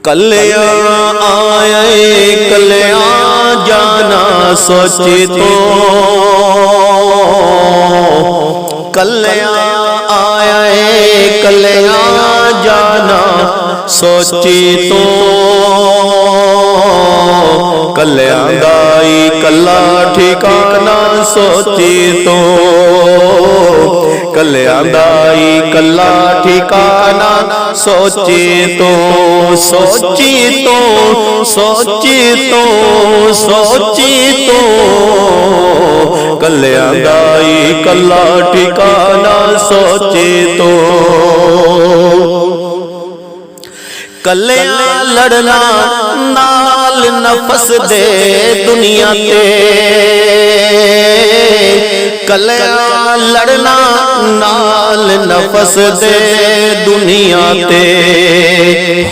कल्या आए कल्या जाना सोचे तो, कल्या आए कल्या जाना सोचे तो, कल्या दाई कला ठिकाना सोचे तो, कल्या दाई कला ठिकाना सोचे तो, सोचे तो सोचे तो सोचे तो, कल्या दाई कला ठिकाना सोचे तो। कल्या लड़ना नाल नफस दे दुनिया ते, कल्या लड़ना नाल नफस दे दुनिया ते,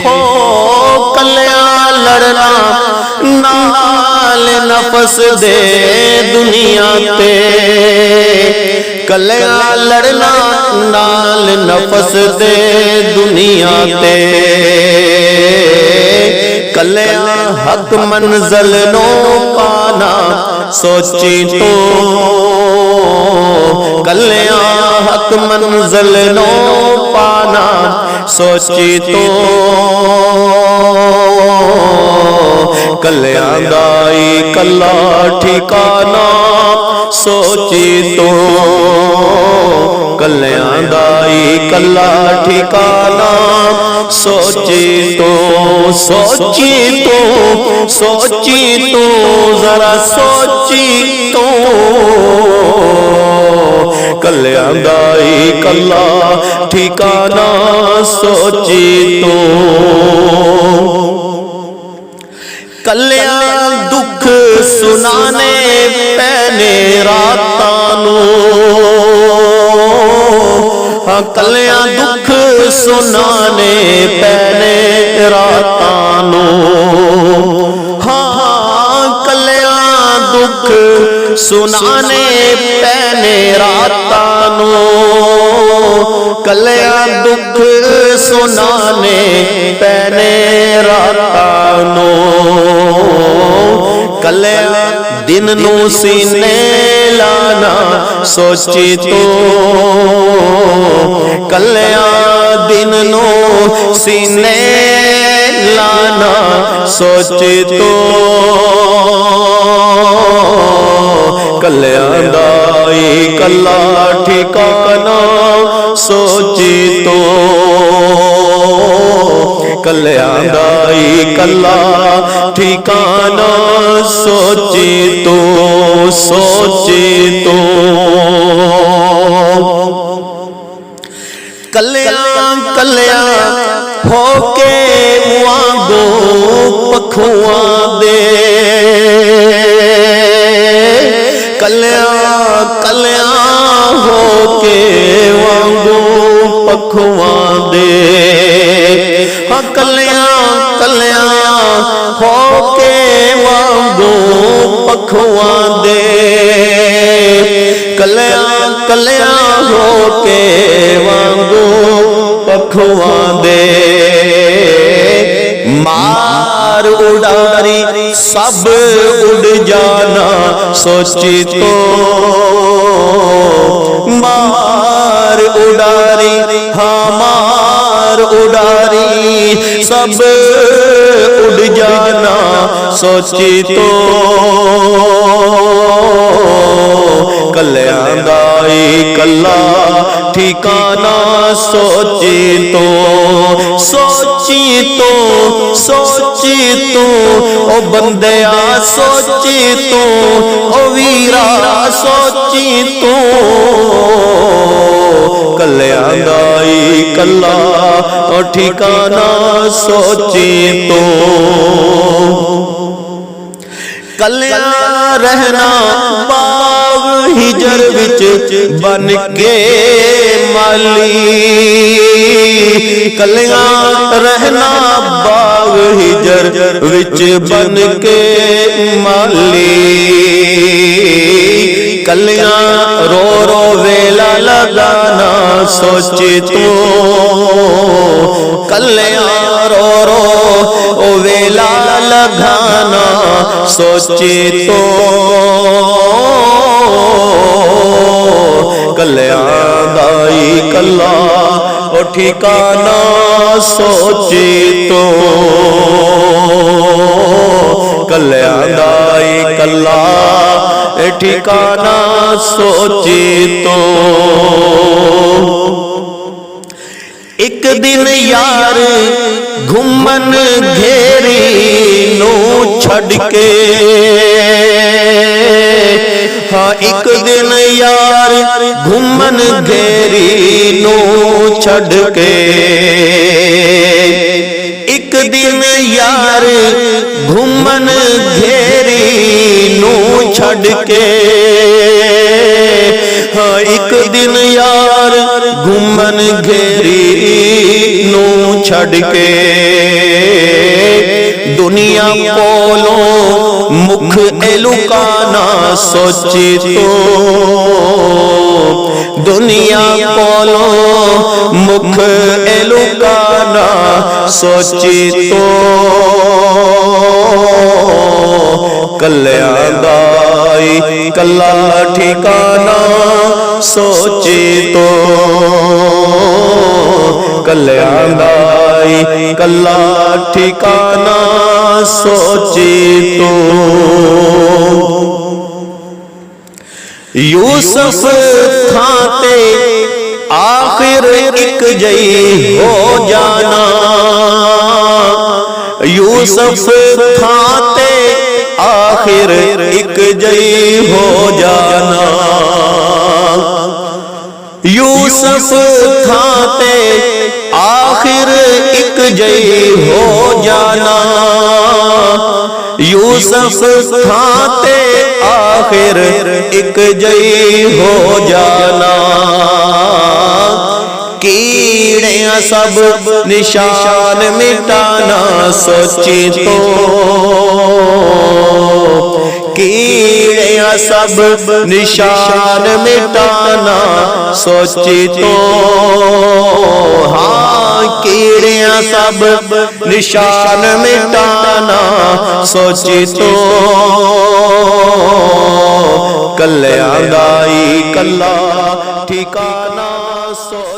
हो कल्या लड़ना नाल नफस दे दुनिया ते, कल्या लड़ना नाल नफस दे दुनिया ते, कल्या हक मंजिल नो पाना सोची तो, कल्या हक मंजिल नो पाना सोची तो, कल्या दाई कला ठिकाना सोची तो, कल्या दाई कला ठिकाना सोची तो, सोची तो सोची तो जरा सोची तो, कल्या दाई कला ठिकाना सोची तो। कल्या दुख सुनाने पैने रातां नूं, कल्या दुख सुनाने पैने रातां नूं, हाँ कल्या दुख सुनाने पैने रातां नूं, कल्या दुख सुनाने पैने रातां नूं, कल्या दिन नू सीने लाना सोची तो, कल्या दिन नू सीने लाना सोची तो, कल्या दाई कला ठिकाना सोची तो, कल्या दाई कला ठिकाना सोची तो, सोची तो। कल्या कल्या होके वांगू पखुआं दे, कल्या कल्या होके वांगू पखुआं दे, हाँ कल्या कल्या होके वांगू पखुआं दे, कल्या कल्या होके वांगू पखुआं दे, मार उडारी सब उड़ जाना सोची तो, मार उडारी हाँ मार उडारी सब उड़ जाना सोची तो, कल्या दाई कला ठिकाना सोची तो, सोची तो सोची तो, ओ बंदिया सोची तो, ओ वीरा सोची तो, कल्या दाई कला ठिकाना सोची तो। कल्या रहना बाग हिजर विच बन के माली, कल्या रहना बाग हिजर विच बन के माली, कलियां रो रो वेला लगाना सोचे तो, कलियां रो रो सोचे तो कल्याण दाई कला ओ ठिकाना सोचे तो कल्याण दाई कला ठिकाना सोचे तो एक दिन यार घुमन घेरी नू छड़ के हाँ एक दिन यार घुमन घेरी नू छड़ के एक दिन यार घुमन घेरी नू छड़ के हाँ एक दिन यार घुमन घेरी नू छड़ के दुनिया कोलों मुख एलुकाना सोचे तो दुनिया कोलों मुख एलुकाना सोचे तो कल्याण दाई कला ठिकाना सोचे तो कल्याण दाई कला ठिकाना सोचे तो यूसुफ खाते आखिर एक जई हो जाना यूसुफ खाते आखिर एक जई हो जाना यूसुफ खाते आखिर एक जई हो जाना यूसुफ खाते आखिर एक जई हो जाना कीड़े सब निशान मिटाना सोचे तो कीड़े सब निशान मिटाना सोचे तो हाँ कीड़े सब निशान मिटाना सोचे तो कल्याण दाई कला ठिकाना सो